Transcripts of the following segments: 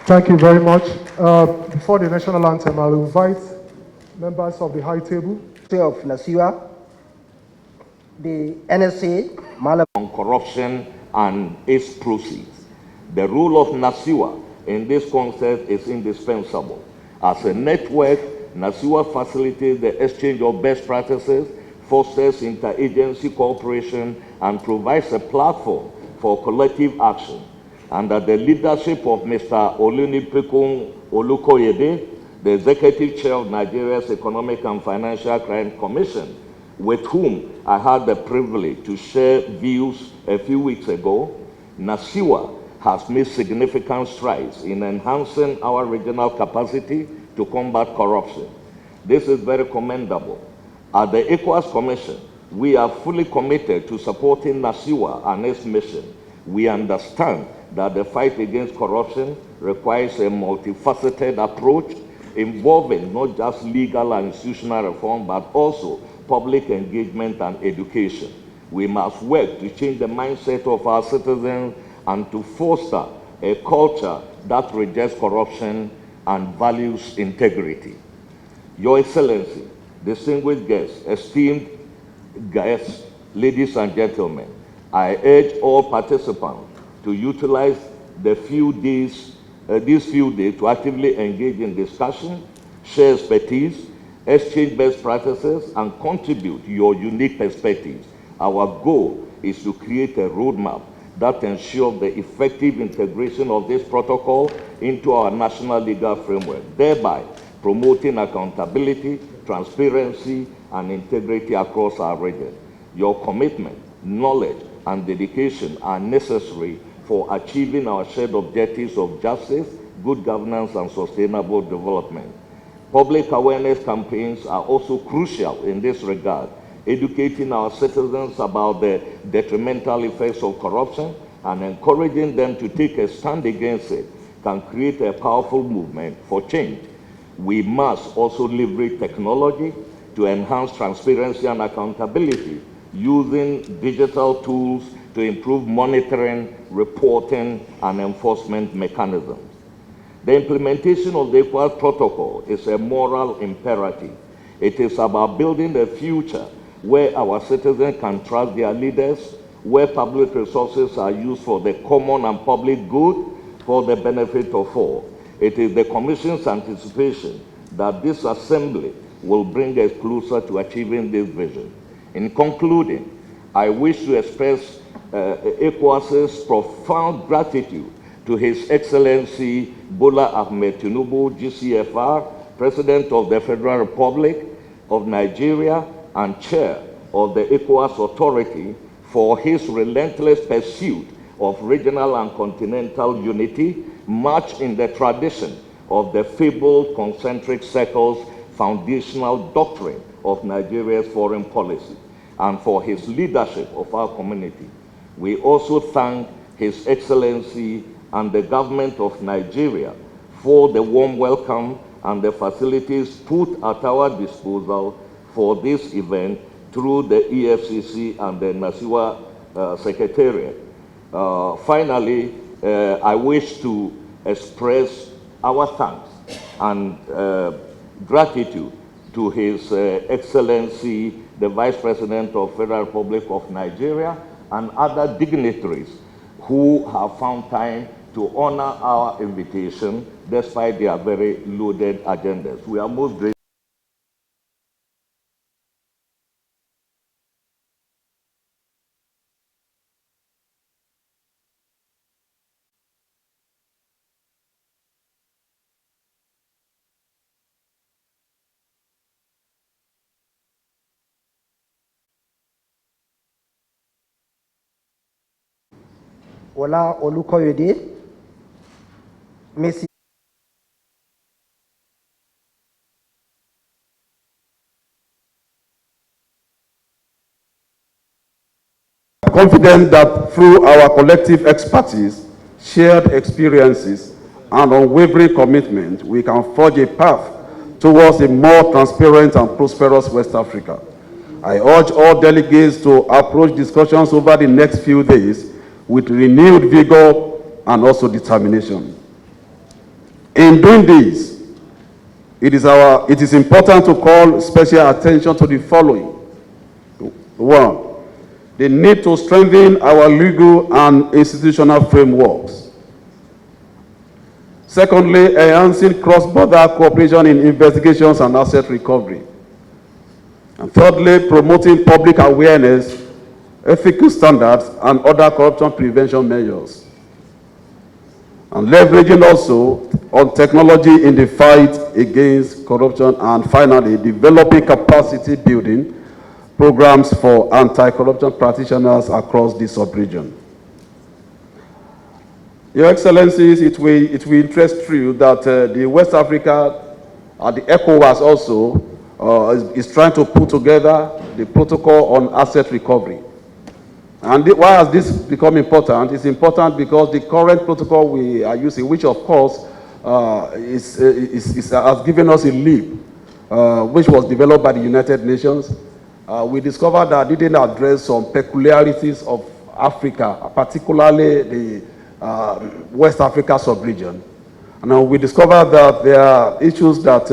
Thank you very much. Before the national anthem, I'll invite members of the high table. Of NACIWA, the NSA, Malam. On corruption and its proceeds. The role of NACIWA in this concept is indispensable. As a network, NACIWA facilitates the exchange of best practices, fosters interagency cooperation, and provides a platform for collective action. Under the leadership of Mr. Olunipekun Olukoyede, the Executive Chair of Nigeria's Economic and Financial Crime Commission, with whom I had the privilege to share views a few weeks ago, NACIWA has made significant strides in enhancing our regional capacity to combat corruption. This is very commendable. At the ECOWAS Commission, we are fully committed to supporting NACIWA and its mission. We understand that the fight against corruption requires a multifaceted approach involving not just legal and institutional reform, but also public engagement and education. We must work to change the mindset of our citizens and to foster a culture that rejects corruption and values integrity. Your Excellency, distinguished guests, esteemed guests, ladies and gentlemen, I urge all participants to utilize these few days to actively engage in discussion, share expertise, exchange best practices, and contribute your unique perspectives. Our goal is to create a roadmap that ensures the effective integration of this protocol into our national legal framework, thereby promoting accountability, transparency, and integrity across our region. Your commitment, knowledge, and dedication are necessary for achieving our shared objectives of justice, good governance, and sustainable development. Public awareness campaigns are also crucial in this regard, educating our citizens about the detrimental effects of corruption and encouraging them to take a stand against it can create a powerful movement for change. We must also leverage technology to enhance transparency and accountability, using digital tools to improve monitoring, reporting, and enforcement mechanisms. The implementation of the ECOWAS Protocol is a moral imperative. It is about building a future where our citizens can trust their leaders, where public resources are used for the common and public good for the benefit of all. It is the Commission's anticipation that this assembly will bring us closer to achieving this vision. In concluding, I wish to express ECOWAS's profound gratitude to His Excellency Bola Ahmed Tinubu, GCFR, President of the Federal Republic of Nigeria and Chair of the ECOWAS Authority, for his relentless pursuit of regional and continental unity, much in the tradition of the fabled concentric circles foundational doctrine of Nigeria's foreign policy, and for his leadership of our community. We also thank His Excellency and the government of Nigeria for the warm welcome and the facilities put at our disposal for this event through the EFCC and the NACIWA Secretariat. Finally, I wish to express our thanks and gratitude to His Excellency, the Vice President of Federal Republic of Nigeria, and other dignitaries who have found time to honor our invitation despite their very loaded agendas. We are most grateful. Bola Olukoyede, Messi. Confident that through our collective expertise, shared experiences, and unwavering commitment, we can forge a path towards a more transparent and prosperous West Africa. I urge all delegates to approach discussions over the next few days with renewed vigor and also determination. In doing this, it is important to call special attention to the following. 1. The need to strengthen our legal and institutional frameworks. Secondly, enhancing cross-border cooperation in investigations and asset recovery. And thirdly, promoting public awareness, ethical standards, and other corruption prevention measures. And leveraging also on technology in the fight against corruption. And finally, developing capacity building programs for anti-corruption practitioners across this sub-region. Your Excellencies, it will interest you that the West Africa, the ECOWAS also, is trying to put together the protocol on asset recovery. And why has this become important? It's important because the current protocol we are using, which of course has given us a leap, which was developed by the United Nations. We discovered that it didn't address some peculiarities of Africa, particularly the West Africa sub-region. And we discovered that there are issues that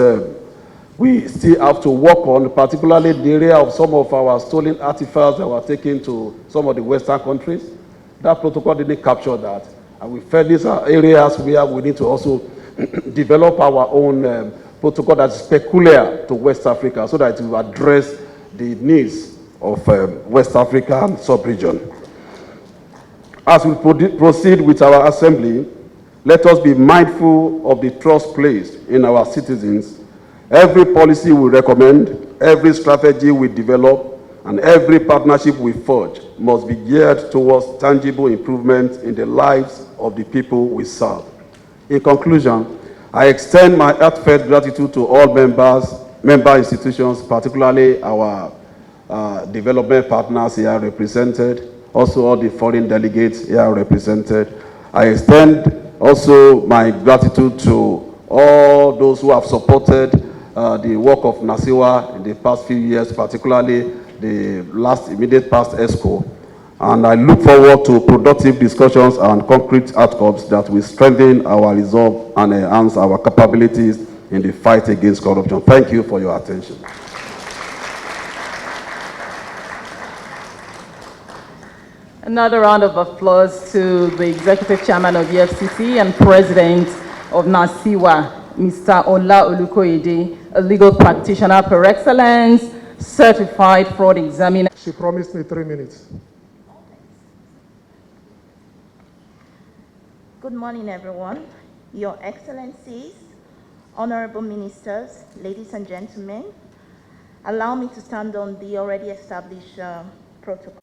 we still have to work on, particularly the area of some of our stolen artifacts that were taken to some of the Western countries. That protocol didn't capture that. And we felt these are areas where we need to also develop our own protocol that's peculiar to West Africa so that it will address the needs of West Africa and sub-region. As we proceed with our assembly, let us be mindful of the trust placed in our citizens. Every policy we recommend, every strategy we develop, and every partnership we forge must be geared towards tangible improvement in the lives of the people we serve. In conclusion, I extend my heartfelt gratitude to all member institutions, particularly our development partners here represented, also all the foreign delegates here represented. I extend also my gratitude to all those who have supported the work of NACIWA in the past few years, particularly the immediate past ESCO. And I look forward to productive discussions and concrete outcomes that will strengthen our resolve and enhance our capabilities in the fight against corruption. Thank you for your attention. Another round of applause to the Executive Chairman of the FCC and President of NACIWA, Mr. Bola Olukoyede, a legal practitioner par excellence, certified fraud examiner. She promised me 3 minutes. Good morning, everyone. Your Excellencies, Honorable Ministers, ladies and gentlemen, allow me to stand on the already established protocol.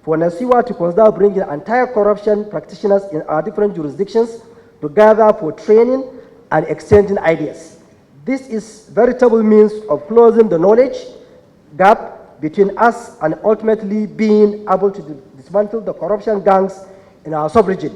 For NACIWA to consider bringing anti-corruption practitioners in our different jurisdictions together for training and exchanging ideas. This is veritable means of closing the knowledge gap between us and ultimately being able to dismantle the corruption gangs in our sub-region.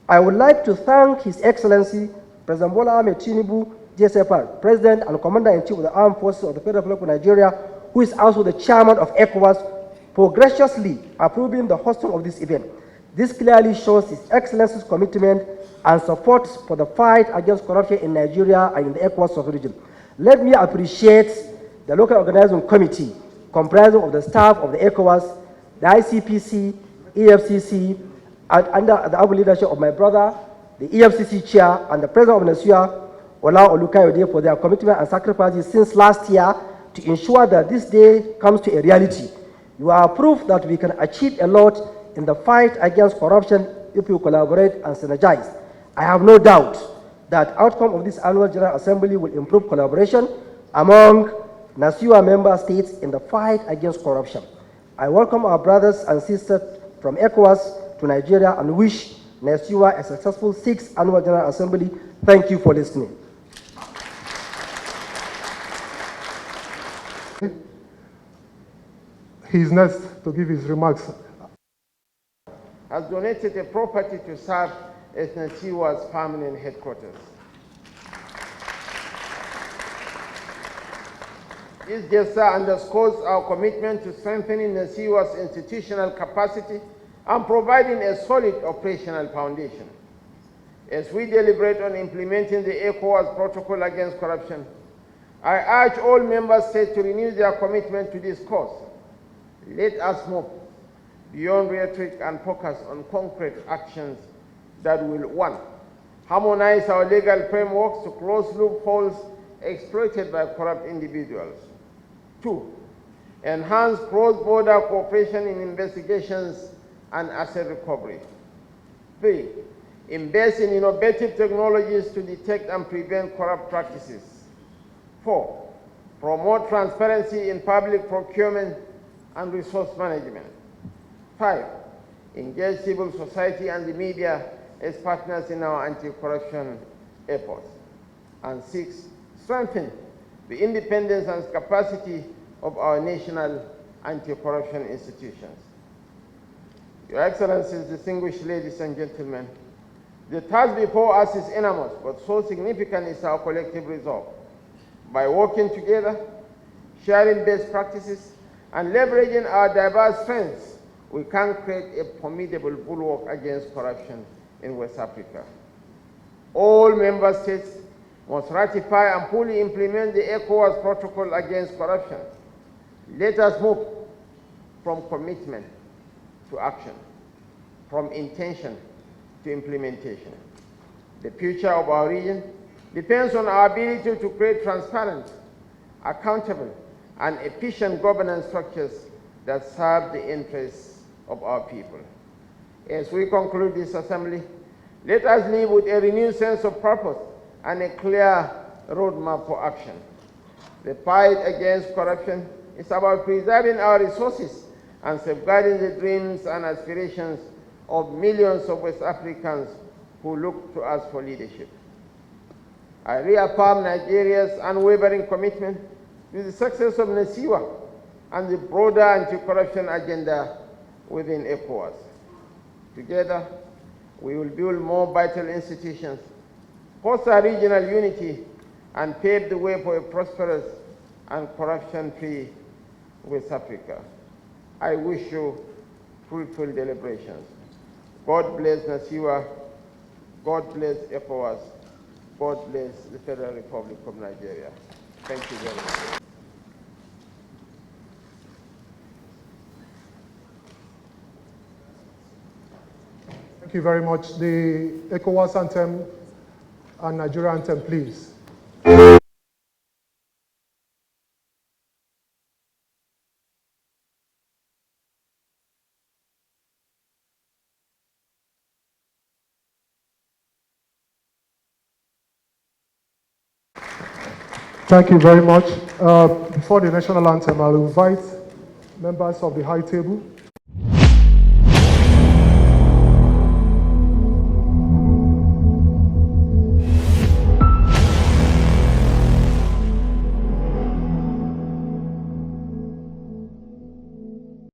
I would like to thank His Excellency President Bola Ahmed Tinubu, GSFR, President and Commander-in-Chief of the Armed Forces of the Federal Republic of Nigeria, who is also the Chairman of ECOWAS, for graciously approving the hosting of this event. This clearly shows His Excellency's commitment and support for the fight against corruption in Nigeria and in the ECOWAS sub-region. Let me appreciate the local organizing committee comprising of the staff of the ECOWAS, the ICPC, EFCC, under the able leadership of my brother, the EFCC chair, and the president of NACIWA, Ola Olukayode, for their commitment and sacrifices since last year to ensure that this day comes to a reality. You are proof that we can achieve a lot in the fight against corruption if we collaborate and synergize. I have no doubt that outcome of this annual General Assembly will improve collaboration among NACIWA member states in the fight against corruption. I welcome our brothers and sisters from ECOWAS to Nigeria and wish NACIWA a successful 6th Annual General Assembly. Thank you for listening. He is next to give his remarks. Has donated a property to serve as NACIWA's permanent headquarters. This gesture underscores our commitment to strengthening NACIWA's institutional capacity and providing a solid operational foundation. As we deliberate on implementing the ECOWAS Protocol against corruption, I urge all member states to renew their commitment to this cause. Let us move beyond rhetoric and focus on concrete actions that will, 1, harmonize our legal frameworks to close loopholes exploited by corrupt individuals. 2, enhance cross-border cooperation in investigations and asset recovery. 3, invest in innovative technologies to detect and prevent corrupt practices. 4, promote transparency in public procurement and resource management. 5, engage civil society and the media as partners in our anti-corruption efforts. And 6, strengthen the independence and capacity of our national anti-corruption institutions. Your Excellencies, distinguished ladies and gentlemen, the task before us is enormous, but so significant is our collective resolve. By working together, sharing best practices, and leveraging our diverse strengths, we can create a formidable bulwark against corruption in West Africa. All member states must ratify and fully implement the ECOWAS Protocol against corruption. Let us move from commitment to action, from intention to implementation. The future of our region depends on our ability to create transparent, accountable, and efficient governance structures that serve the interests of our people. As we conclude this assembly, let us live with a renewed sense of purpose and a clear roadmap for action. The fight against corruption is about preserving our resources and safeguarding the dreams and aspirations of millions of West Africans who look to us for leadership. I reaffirm Nigeria's unwavering commitment to the success of NACIWA and the broader anti-corruption agenda within ECOWAS. Together, we will build more vital institutions, foster regional unity, and pave the way for a prosperous and corruption-free West Africa. I wish you fruitful deliberations. God bless NACIWA. God bless ECOWAS. God bless the Federal Republic of Nigeria. Thank you very much. Thank you very much. The ECOWAS anthem and Nigeria anthem, please. Thank you very much. Before the national anthem, I'll invite members of the high table